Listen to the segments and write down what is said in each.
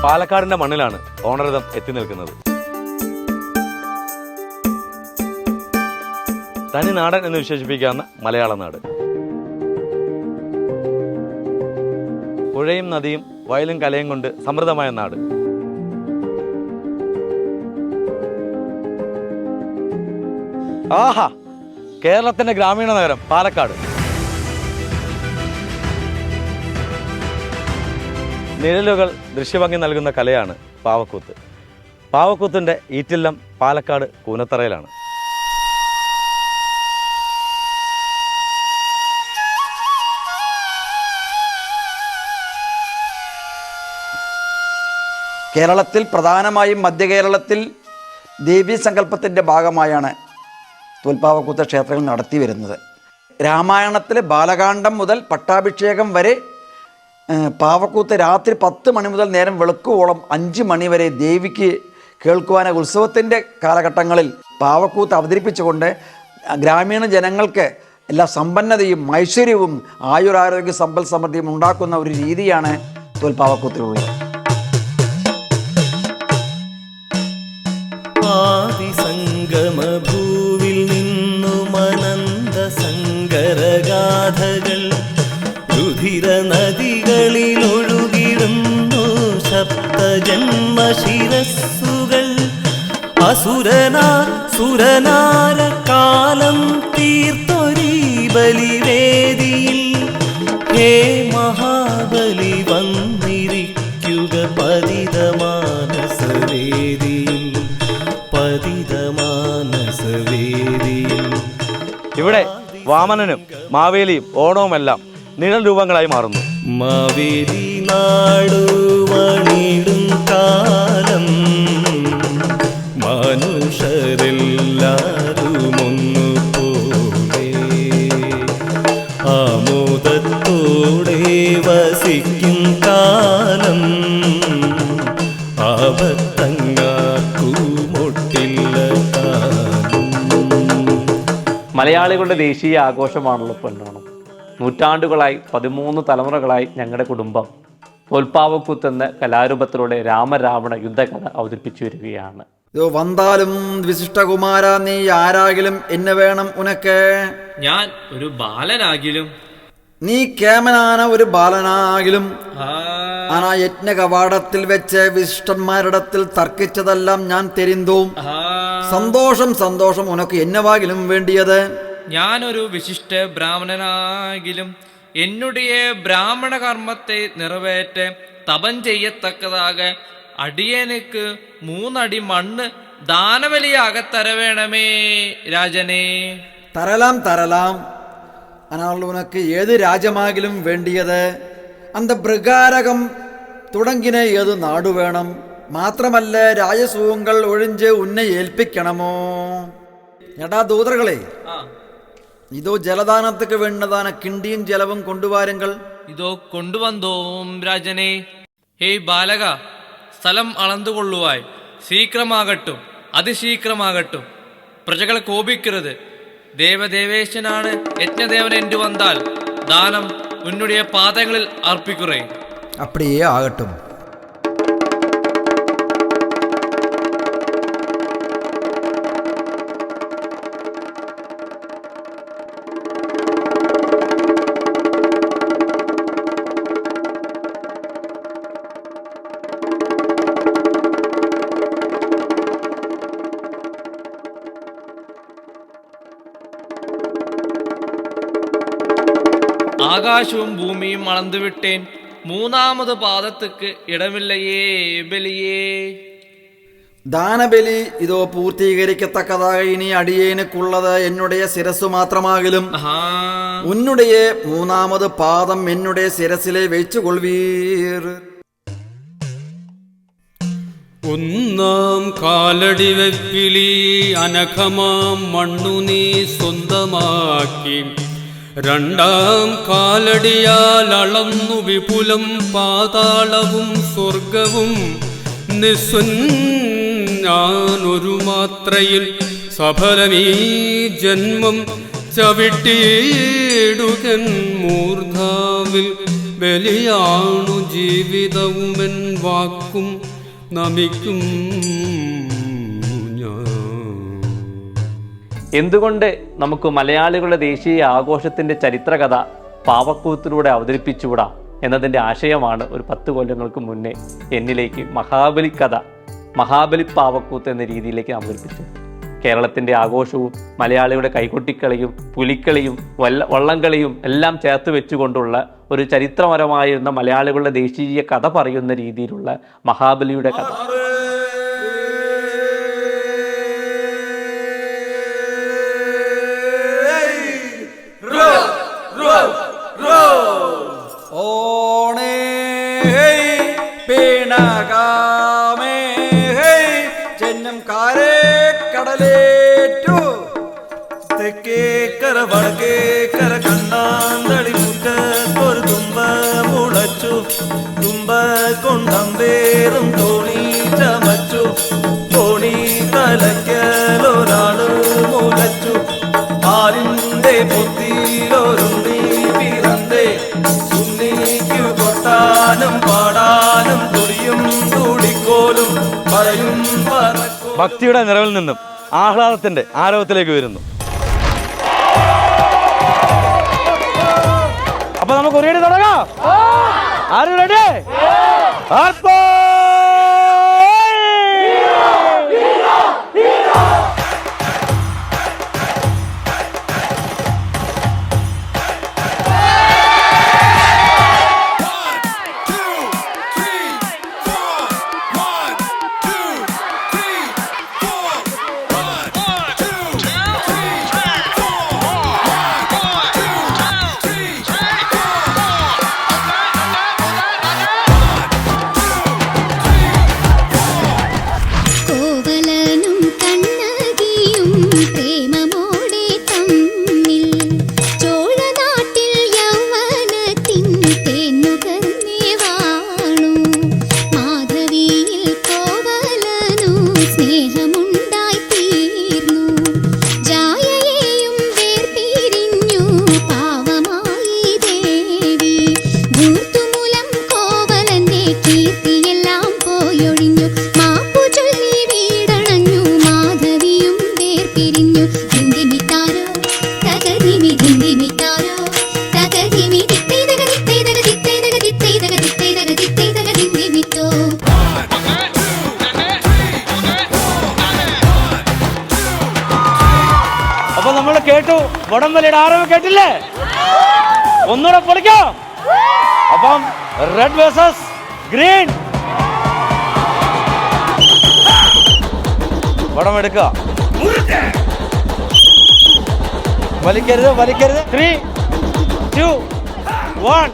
പാലക്കാടിന്റെ മണ്ണിലാണ് ഓണരഥം എത്തി നിൽക്കുന്നത്. തനി നാടൻ എന്ന് വിശേഷിപ്പിക്കാവുന്ന മലയാള നാട്. പുഴയും നദിയും വയലും കലയും കൊണ്ട് സമൃദ്ധമായ നാട്. ആഹാ, കേരളത്തിന്റെ ഗ്രാമീണ നഗരം പാലക്കാട്. നിഴലുകൾ ദൃശ്യഭംഗി നൽകുന്ന കലയാണ് പാവക്കൂത്ത്. പാവക്കൂത്തിന്റെ ഈറ്റില്ലം പാലക്കാട് കൂനത്തറയിലാണ്. കേരളത്തിൽ പ്രധാനമായും മധ്യകേരളത്തിൽ ദേവീസങ്കല്പത്തിൻ്റെ ഭാഗമായാണ് തോൽപ്പാവക്കൂത്ത് ക്ഷേത്രങ്ങൾ നടത്തി വരുന്നത്. രാമായണത്തിലെ ബാലകാണ്ഡം മുതൽ പട്ടാഭിഷേകം വരെ പാവക്കൂത്ത് രാത്രി 10 മണി മുതൽ നേരം വെളുക്കുവോളം 5 മണി വരെ ദേവിക്ക് കേൾക്കുവാൻ ഉത്സവത്തിൻ്റെ കാലഘട്ടങ്ങളിൽ പാവക്കൂത്ത് അവതരിപ്പിച്ചുകൊണ്ട് ഗ്രാമീണ ജനങ്ങൾക്ക് എല്ലാ സമ്പന്നതയും ഐശ്വര്യവും ആയുരാരോഗ്യ സമ്പൽ സമൃദ്ധിയും ഉണ്ടാക്കുന്ന ഒരു രീതിയാണ് തോൽപ്പാവക്കൂത്തിലുള്ളത്. ആദിസംഗമഭൂവിൽ നിന്നും അനന്ത സങ്കരഗാഥകൾ രുധിര നദികളിൽ ഒഴുകിടുന്നു സപ്തജന്മശിരസ്സുകൾ. സുരനാര കാലം തീർത്തൊരീ ബലിവേദിയിൽ ഹേ മഹാബലി വന്നിരിക്കുക പതിതമാനസവേദിയിൽ. ഇവിടെ വാമനനും മാവേലിയും ഓണവുമെല്ലാം നിഴൽ രൂപങ്ങളായി മാറുന്നു. മാവേലി നാടുവണിടും കാലം മനുഷ്യരെല്ലാരും ഒന്നുപോലെ ആമോദത്തോടെ വസിക്കും കാലം ആപത്തങ്ങാക്കുമൊട്ടില്ല. മലയാളികളുടെ ദേശീയ ആഘോഷമാണല്ലോ പൊന്നോണം. നൂറ്റാണ്ടുകളായി 13 തലമുറകളായി ഞങ്ങളുടെ കുടുംബം തോൽപ്പാവക്കൂത്ത് എന്ന കലാരൂപത്തിലൂടെ രാമരാവണ യുദ്ധകഥ അവതരിപ്പിച്ചു വരികയാണ്. വന്നാലും വിശിഷ്ടകുമാര നീ ആരാകിലും എന്നെ വേണം ഉനക്ക്. ഞാൻ ഒരു ബാലനാകിലും നീ കേമനാന ഒരു ബാലനാകിലും. ആനാ യജ്ഞ കവാടത്തിൽ വെച്ച് വിശിഷ്ടന്മാരിടത്തിൽ തർക്കിച്ചതെല്ലാം ഞാൻ തെരിന്തോം. സന്തോഷം ഉനക്ക് എന്നവാകിലും വേണ്ടിയത്. ഞാനൊരു വിശിഷ്ട ബ്രാഹ്മണനാകിലും എന്നുடைய ബ്രാഹ്മണ കർമ്മത്തെ നിറവേറ്റ് തപം ചെയ്യത്തക്കതാക അടിയനുക്ക് 3 അടി മണ്ണ് ദാനബലിയാക തരവേണമേ രാജനേ. തരലാം അനാൾ ഉനക്ക് ഏത് രാജ്യമാകിലും വേണ്ടിയത്. അന്ത പ്രകാരകം തുടങ്ങിന ഏത് നാടു വേണം. മാത്രമല്ല രാജസൂഹങ്ങൾ ഒഴിഞ്ച് ഉന്നെ ഏൽപ്പിക്കണമോ. എടാ ദൂതകളെ, ഇതോ ജലദാനத்துக்கு വേണ്ടതാണ് കിണ്ടിയും ജലവും കൊണ്ടുവാരുങ്ങൾ. ഇതോ കൊണ്ടുവന്നോം രാജനേ. ഹേയ് ബാലക, സ്ഥലം അളന്നുകൊള്ളുവായി ശീഘ്രമാകട്ടും അതിശീഘ്രമാകട്ടും. പ്രജകളെ കോപിക്കരുത്. ദേവദേവേശനാണ് യജ്ഞദേവൻ എന്നു വന്നാൽ ദാനം ഉന്നുடைய പാദങ്ങളിൽ അർപ്പിക്കുറേ. അപ്പടിയേ ആകട്ടും. ആകാശവും ഭൂമിയും അളന്നുവിട്ടേൻ, 3ാമത് പാദത്തുക്ക് ഇടമില്ലയേ ബലിയേ. ദാനബലി ഇതോ പൂർത്തീകരിക്കത്തക്കതായി ഇനി അടിയേനുക്കുള്ളത് എന്നുடைய ശിരസ്സു മാത്രമാകിലും. ഉന്നുடைய 3ാമത് പാദം എന്നുடைய ശിരസിലെ വെച്ചുകൊള്ളുവീർ. ഒന്നാം കാലടി വെപ്പിലി അനഘമാം മണ്ണു നീ സ്വന്തമാക്കി. 2ാം കാലടിയാൽ അളന്നു വിപുലം പാതാളവും സ്വർഗവും. ഞാനൊരു മാത്രയിൽ സഫലമീ ജന്മം ചവിട്ടിയിടുകൻ മൂർധാവിൽ ബലിയാണു ജീവിതവുമെൻ വാക്കും നമിക്കും ഞാൻ. എന്തുകൊണ്ട് നമുക്ക് മലയാളികളുടെ ദേശീയ ആഘോഷത്തിൻ്റെ ചരിത്രകഥ പാവക്കൂത്തിലൂടെ അവതരിപ്പിച്ചുകൂടാ എന്നതിൻ്റെ ആശയമാണ് ഒരു 10 കൊല്ലങ്ങൾക്ക് മുന്നേ എന്നിലേക്ക് മഹാബലി കഥ, മഹാബലി പാവക്കൂത്ത് എന്ന രീതിയിലേക്ക് അവതരിപ്പിച്ചു. കേരളത്തിൻ്റെ ആഘോഷവും മലയാളിയുടെ കൈകൊട്ടിക്കളിയും പുലിക്കളിയും വള്ളംകളിയും എല്ലാം ചേർത്ത് വെച്ചുകൊണ്ടുള്ള ഒരു ചരിത്രപരമായിരുന്ന മലയാളികളുടെ ദേശീയ കഥ പറയുന്ന രീതിയിലുള്ള മഹാബലിയുടെ കഥ. ഓണേ പിണകാമേ ചെന്നം കാരേ കടലേറ്റു തെക്കേക്കര വടക്കേക്കര കണ്ണാന്തളി മുറ്റത്തൊരു തുമ്പ മുളച്ചു. തുമ്പ കൊണ്ടമ്പേറും തോണി ചമച്ചു. തോണി തലയ്ക്കലൊരാള് മുലച്ചു. ആരിന്റെ പൊത്തിയിലൊരുണ്ണി പിറന്നേ. സുന്നിക്കു കൊട്ടാനും പാടാനും തുടിയും തുടിക്കോലും പറയും പറക്കും. ഭക്തിയുടെ നിറവിൽ നിന്നും ആഹ്ലാദത്തിന്റെ ആരവത്തിലേക്ക് വരുന്നു. അപ്പൊ നമുക്ക് ഒരേടി തുടങ്ങാം. ആരും റെഡി? അപ്പൊ നമ്മൾ കേട്ടു, വടംവലിയുടെ ആരവം കേട്ടില്ലേ? ഒന്നുകൂടെ പൊളിക്കാം. അപ്പം റെഡ് വേഴ്സസ് ഗ്രീൻ. വടം എടുക്കുക. വലിക്കരുത്, വലിക്കരുത്. 3, 2, 1.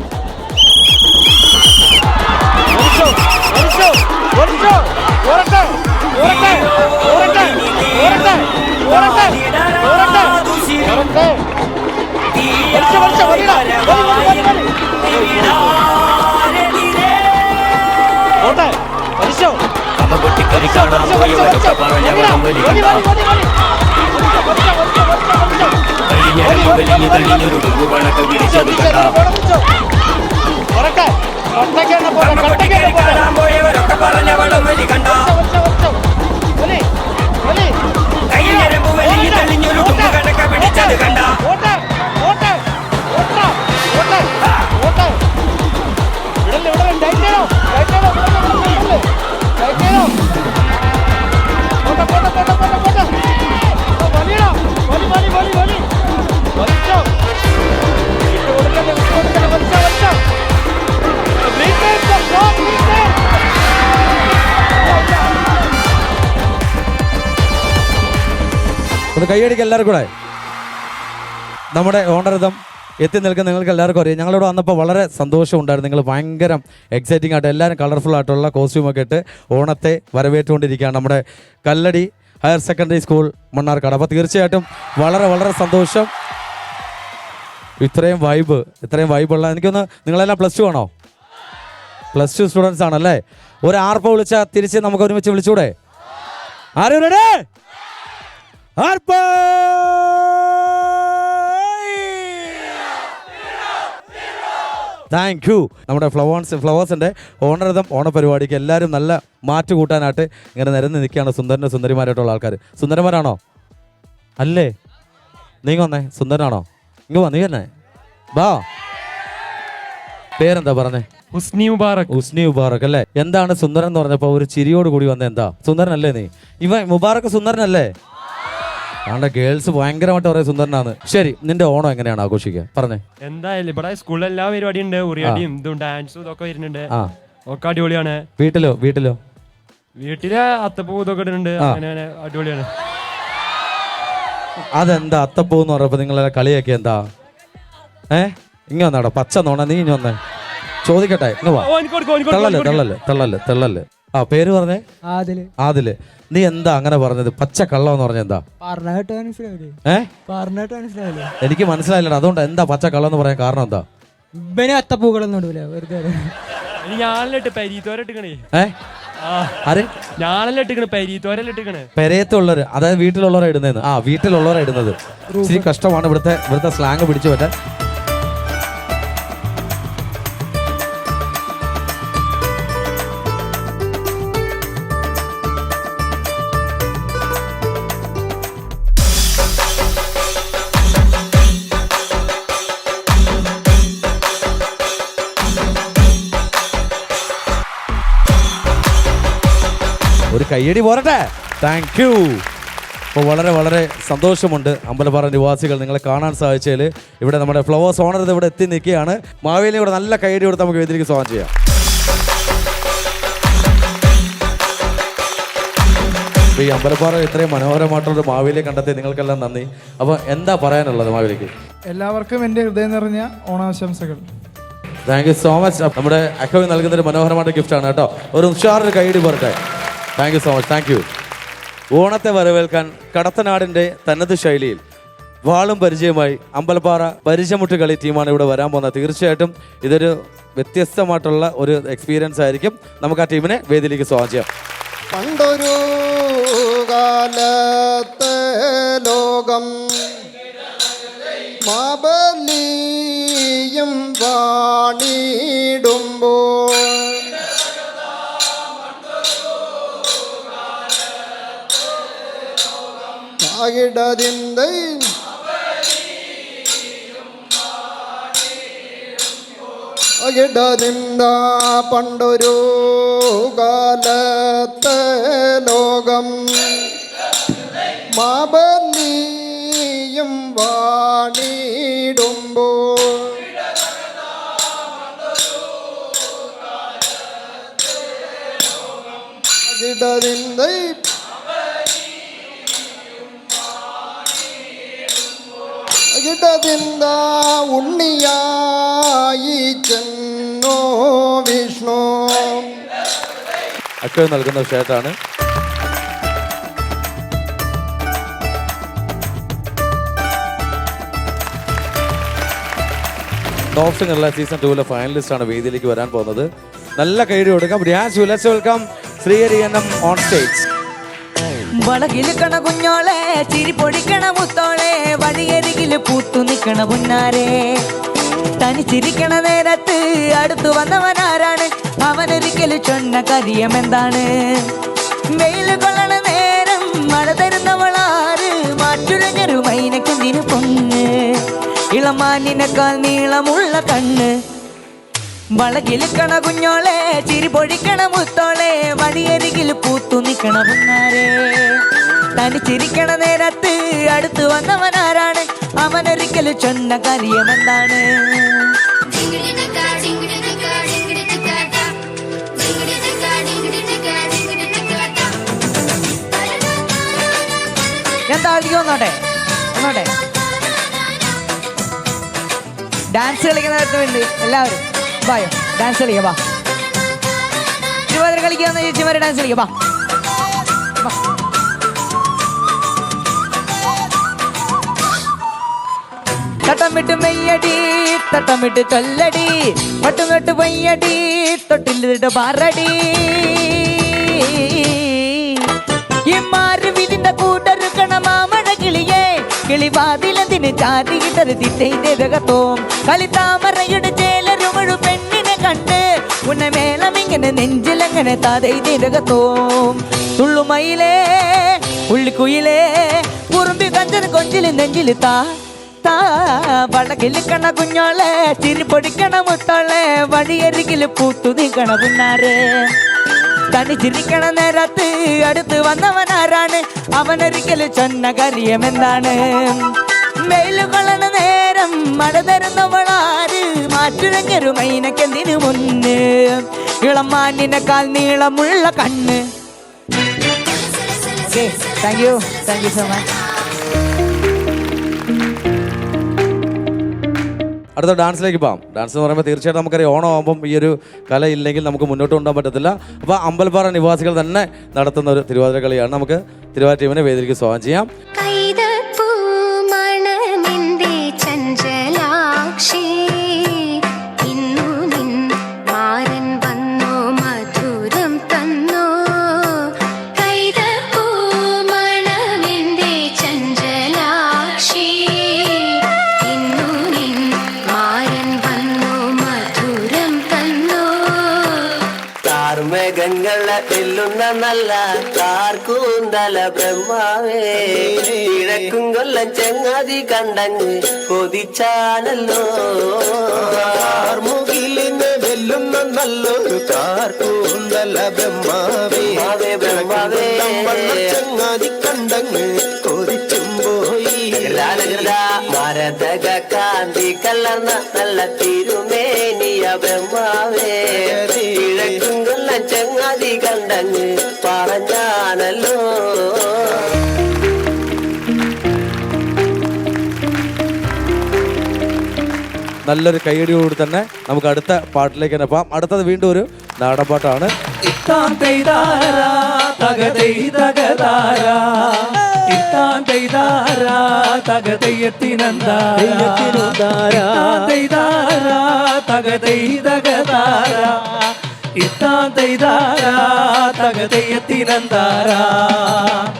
ഒന്ന് കൈയടിക്ക് എല്ലാവർക്കും കൂടെ. നമ്മുടെ ഓണറിതം എത്തി നിൽക്കുന്ന നിങ്ങൾക്ക് എല്ലാവർക്കും അറിയാം. ഞങ്ങളിവിടെ വന്നപ്പോൾ വളരെ സന്തോഷമുണ്ടായിരുന്നു. നിങ്ങൾ ഭയങ്കര എക്സൈറ്റിംഗ് ആയിട്ട് എല്ലാവരും കളർഫുൾ ആയിട്ടുള്ള കോസ്റ്റ്യൂമൊക്കെ ഇട്ട് ഓണത്തെ വരവേറ്റുകൊണ്ടിരിക്കുകയാണ് നമ്മുടെ കല്ലടി ഹയർ സെക്കൻഡറി സ്കൂൾ മണ്ണാർക്കാട്. അപ്പോൾ തീർച്ചയായിട്ടും വളരെ വളരെ സന്തോഷം. ഇത്രയും വൈബുള്ള എനിക്കൊന്ന്, നിങ്ങളെല്ലാം +2 ആണോ? +2 സ്റ്റുഡൻസ് ആണല്ലേ? ഒരു ആർപ്പ് വിളിച്ചാൽ തിരിച്ച് നമുക്ക് ഒരുമിച്ച് വിളിച്ചൂടെ? ആരും റെഡി? ആർപ്പ്! Thank you. നമ്മുടെ ഫ്ലവേഴ്സിൻ്റെ ഓണർതം ഓണപരിപാടിക്ക് എല്ലാവരും നല്ല മാറ്റ് കൂട്ടാനായിട്ട് ഇങ്ങനെ നിരന്ന് നിൽക്കുകയാണ് സുന്ദരനും സുന്ദരിമാരായിട്ടുള്ള ആൾക്കാർ. സുന്ദരന്മാരാണോ? അല്ലേ? നീങ്ങ വന്നേ. സുന്ദരനാണോ? ഇങ്ങ് വാ, നീ തന്നെ വാ. പേരെന്താ പറഞ്ഞേ? ഉസ്നി മുബാറക്. ഉസ്നി മുബാറക് അല്ലേ? എന്താണ് സുന്ദരൻ എന്ന് പറഞ്ഞപ്പോൾ ഒരു ചിരിയോട് കൂടി വന്ന എന്താ? സുന്ദരനല്ലേ നീ? ഇവൻ മുബാറക് സുന്ദരനല്ലേ? ആണ്ടെ ഗേൾസ് ഭയങ്കരമായിട്ട് പറയാം സുന്ദരനാണ്. ശരി, നിന്റെ ഓണം എങ്ങനെയാണ് ആഘോഷിക്കുക പറഞ്ഞേ? എന്തായാലും ഇവിടെ സ്കൂളിൽ എല്ലാ പരിപാടിയും ഉണ്ട്. ഉറിയാടിയും ഇതും ഡാൻസും ഇതൊക്കെ വരുന്നുണ്ട്. ഒക്കെ അടിപൊളിയാണ്. വീട്ടിലോ? വീട്ടിലെ അത്തപ്പൂ ഇതൊക്കെ ഇടുന്നുണ്ട്. അങ്ങനെ അടിപൊളിയാണ്. അതെന്താ അത്തപ്പൂ എന്ന് പറഞ്ഞപ്പോ നിങ്ങളെ കളിയൊക്കെ എന്താ? ഇങ്ങ വന്നാടോ പച്ച നോണ. നീ ഇനി വന്നേ ചോദിക്കട്ടെ. തള്ളല്ലേ. ആ പേര് പറഞ്ഞേ? ആദില്. നീ എന്താ അങ്ങനെ പറഞ്ഞത്? പച്ച കള്ളം എന്ന് പറഞ്ഞ എന്താ? എനിക്ക് മനസ്സിലായില്ല. അതുകൊണ്ട് എന്താ പച്ച കള്ളം എന്ന് പറയാൻ കാരണം എന്താ? അത്തപ്പൂക്കളൊന്നും ഇടൂല വെറുതെ. ഞാനിലിട്ട് പരീത്തോരട്ടിക്കണേ. പെരയത്തുള്ളവര്, അതായത് വീട്ടിലുള്ളവരെ ഇടുന്നതെന്ന്. വീട്ടിലുള്ളവരെ ഇടുന്നത്. ഇച്ചിരി കഷ്ടമാണ് ഇവിടുത്തെ സ്ലാങ് പിടിച്ചു പറ്റാൻ. ഒരു കയ്യടി പോരട്ടെ. Thank you. അപ്പോൾ വളരെ വളരെ സന്തോഷമുണ്ട് അമ്പലപ്പാറ നിവാസികൾ നിങ്ങളെ കാണാൻ സാധിച്ചതിൽ. ഇവിടെ നമ്മുടെ ഫ്ലവേഴ്സ് ഓണർ ഇവിടെ എത്തി നിൽക്കുകയാണ്. മാവേലിയെ കൂടെ നല്ല കയ്യടി കൊടുത്ത് നമുക്ക് വേദിയിലേക്ക് സ്വാഗതം ചെയ്യാം. ഈ അമ്പലപ്പാറ ഇത്രയും മനോഹരമായിട്ടുള്ളൊരു മാവേലിയെ കണ്ടെത്തി നിങ്ങൾക്കെല്ലാം നന്ദി. അപ്പോൾ എന്താ പറയാനുള്ളത് മാവേലിക്ക്? എല്ലാവർക്കും എൻ്റെ ഹൃദയം നിറഞ്ഞ ഓണാശംസകൾ. Thank you so much. നമ്മുടെ അക്കൗണ്ട് നൽകുന്നൊരു മനോഹരമായിട്ട് ഗിഫ്റ്റാണ് കേട്ടോ. ഒരു ഉഷാറിന് കയ്യടി പോരട്ടെ. Thank you so much. Thank you. ഓണത്തെ വരവേൽക്കാൻ കടത്തനാടിൻ്റെ തനത് ശൈലിയിൽ വാളും പരിചയമായി അമ്പലപ്പാറ പരിചയമുട്ട് കളി ടീമാണ് ഇവിടെ വരാൻ പോകുന്നത്. തീർച്ചയായിട്ടും ഇതൊരു വ്യത്യസ്തമായിട്ടുള്ള ഒരു എക്സ്പീരിയൻസ് ആയിരിക്കും. നമുക്ക് ആ ടീമിനെ വേദിയിലേക്ക് സ്വാഗതം ചെയ്യാം. പണ്ടൊരു കാലത്തെ ലോകം മാബലിയും വാണിടുമ്പോൾ പണ്ടൊരു കാലത്തെ ലോകം മാബലിയും വാണിടുമ്പോൾ ഉണ്ണിയായി ചെന്നോ വിഷ്ണു. അക്കൗ നൽകുന്ന ഷർട്ടാണ്. ടോപ്പ് സിംഗറിലെ സീസൺ 2 ഫൈനലിസ്റ്റ് ആണ് വേദിയിലേക്ക് വരാൻ പോകുന്നത്. നല്ല കൈയ്യടി കൊടുക്കാം. Let's welcome Srihari on stage. വളകിലിക്കണ കുഞ്ഞോളെ ചിരി പൊടിക്കണ മുത്തോളെ വഴിയരികില് പൂത്തു നിക്കണ പുന്നാരെ തനിച്ചിരിക്കണ നേരത്ത് അടുത്തു വന്നവനാരാണ് അവനൊരിക്കലും ചൊന്ന കാര്യമെന്താണ് വെയിൽ കൊള്ളണ നേരം മഴ തരുന്നവളാറ് മാറ്റുരഞ്ഞൊരു മൈനക്കെന്തിനു പൊന്ന് ഇളമാനിനേക്കാൾ നീളമുള്ള കണ്ണ് വളകിലിക്കണ കുഞ്ഞോളെ ചിരി പൊടിക്കണ മുത്തോളെ വഴിയരികിൽ പൂത്തു നിക്കണ പുന്നാരെ തനിച്ചിരിക്കണ നേരത്ത് അടുത്തു വന്നവനാരാണ് അവനൊരിക്കലും ചൊന്ന കാര്യമെന്താണ് ഞാൻ താഴ്ത്തിക്കോ ഒന്നോട്ടെ ഡാൻസ് കളിക്കുന്നവർക്ക് വേണ്ടി എല്ലാവരും ബായോ ഡാൻസ് കളിക്കാം. വാ തിരുവാതിര കളിക്കാവുന്ന ചേച്ചിമാരെ ഡാൻസ് കളിക്കാം. വാ തട്ടം വിട്ട് മെയ്യടി തട്ടം വിട്ട് ചൊല്ലടി പട്ടും തൊട്ട് പൊയ്യടി തൊട്ടിലിട്ട് പാറടി ഇമാര് വിതിന്റെ കൂട്ടറുക്കണ മാമഴ കിളിയേ കിളിവാതിലെന്തിന് ചാരിയിട്ടൊരു തിട്ടയിന്റെ രകത്തോം കളിത്താമറയുടെ ചേലരു ഒരു പെണ്ണിനെ കണ്ട് ഉന്നെ മേളമിങ്ങനെ നെഞ്ചിലങ്ങനെ താതൈ നിരകത്തോം തുള്ളുമയിലേ ഉള്ളിക്കുയിലേ കുറുമ്പി കഞ്ചന് കൊഞ്ചില് നെഞ്ചില് വളകിലിക്കണ കുഞ്ഞോളെ ചിരി പൊടിക്കണ മുത്തോളെ വഴിയരികില് പൂത്തു നിൽക്കണ പുന്നാരെ തനിച്ചിരിക്കണ നേരത്ത് അടുത്ത് വന്നവനാരാണ് അവനൊരിക്കല് ചൊന്ന കാര്യമെന്താണ് വെയില് കൊള്ളണ നേരം മഴ തരുന്നവളാര് മാറ്റുരങ്ങൊരു മൈനക്കെന്തിനു മുന്ന് ഇളം മാനിനെക്കാൾ നീളമുള്ള കണ്ണ്. Thank you so much. അടുത്ത ഡാൻസിലേക്ക് പോകാം. ഡാൻസ് എന്ന് പറയുമ്പോൾ തീർച്ചയായിട്ടും നമുക്കറിയാം ഓണം ആകുമ്പം ഈ ഒരു കല ഇല്ലെങ്കിൽ നമുക്ക് മുന്നോട്ട് കൊണ്ടുപോകാൻ പറ്റത്തില്ല. അപ്പോൾ അമ്പലപ്പാറ നിവാസികൾ തന്നെ നടത്തുന്ന ഒരു തിരുവാതിര കളിയാണ്. നമുക്ക് തിരുവാതിര ടീമിനെ വേദിയിലേക്ക് സ്വാഗതം ചെയ്യാം. നല്ല കാർക്കൂന്തല ബ്രഹ്മാവേ ഇഴക്കും കൊല്ലം ചെങ്ങാതി കണ്ടങ്ങ് കൊതിച്ചാനല്ലോ മുകിലിനെ വെല്ലുന്ന നല്ലൊരു കാർക്കൂന്തല ബ്രഹ്മാവേ ബ്രഹ്മാവേ ചെങ്ങാതി കണ്ടങ്ങ് കൊതിച്ചും പോയി മരതക കാന്തി കലർന്ന നല്ല തിരുമേനിയ ബ്രഹ്മാവേ ഇഴക്കും കൊല്ലം ചെങ്ങാതി കണ്ടങ്ങ് പറഞ്ഞാനല്ലോ. നല്ലൊരു കൈയടിയോട് തന്നെ നമുക്ക് അടുത്ത പാട്ടിലേക്ക് തന്നെ പോകാം. അടുത്തത് വീണ്ടും ഒരു നാടൻ പാട്ടാണ്.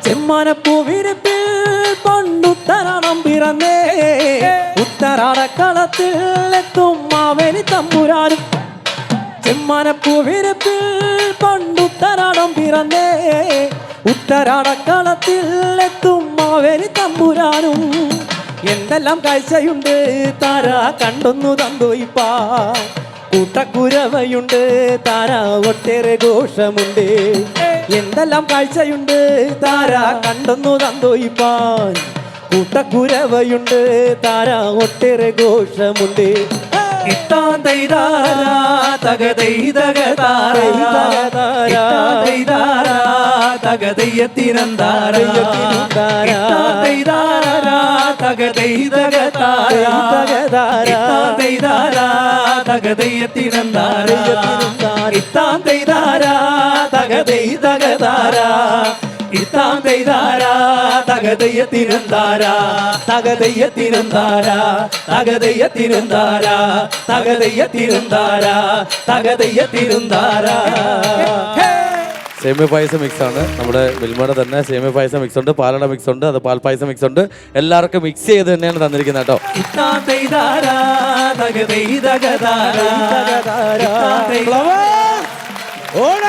ചെമ്മാനപ്പൂവിരിപ്പിൽ പണ്ടുത്തരണം പിറന്നേ ഉത്തരാടക്കളത്തിൽ എത്തും മാവേലി തമ്പുരാനും. ചെമ്മാനപ്പൂവിരിപ്പിൽ പണ്ടുത്തരണം പിറന്നേ ഉത്തരാടക്കളത്തിൽ എത്തും മാവേലി തമ്പുരാനും. എന്തെല്ലാം കാഴ്ചയുണ്ട് താര കണ്ടൊന്നു തന്തോയിപ്പാ കൂട്ടക്കുരവയുണ്ട് താര ഒട്ടേറെ ഘോഷമുണ്ട്. എന്തെല്ലാം കാഴ്ചയുണ്ട് താര കണ്ടൊന്നു തന്തോയിപ്പാൻ കൂട്ടക്കുരവയുണ്ട് താര ഒട്ടേറെ ഘോഷമുണ്ട്. സേമിയ പായസം മിക്സ് ആണ് നമ്മുടെ മിൽമയുടെ തന്നെ സേമിയ പായസം മിക്സ് ഉണ്ട്, പാലട മിക്സ് ഉണ്ട്, അത് പാൽപ്പായസം മിക്സ് ഉണ്ട്. എല്ലാവർക്കും മിക്സ് ചെയ്ത് തന്നെയാണ് തന്നിരിക്കുന്നത് കേട്ടോ. ഓണ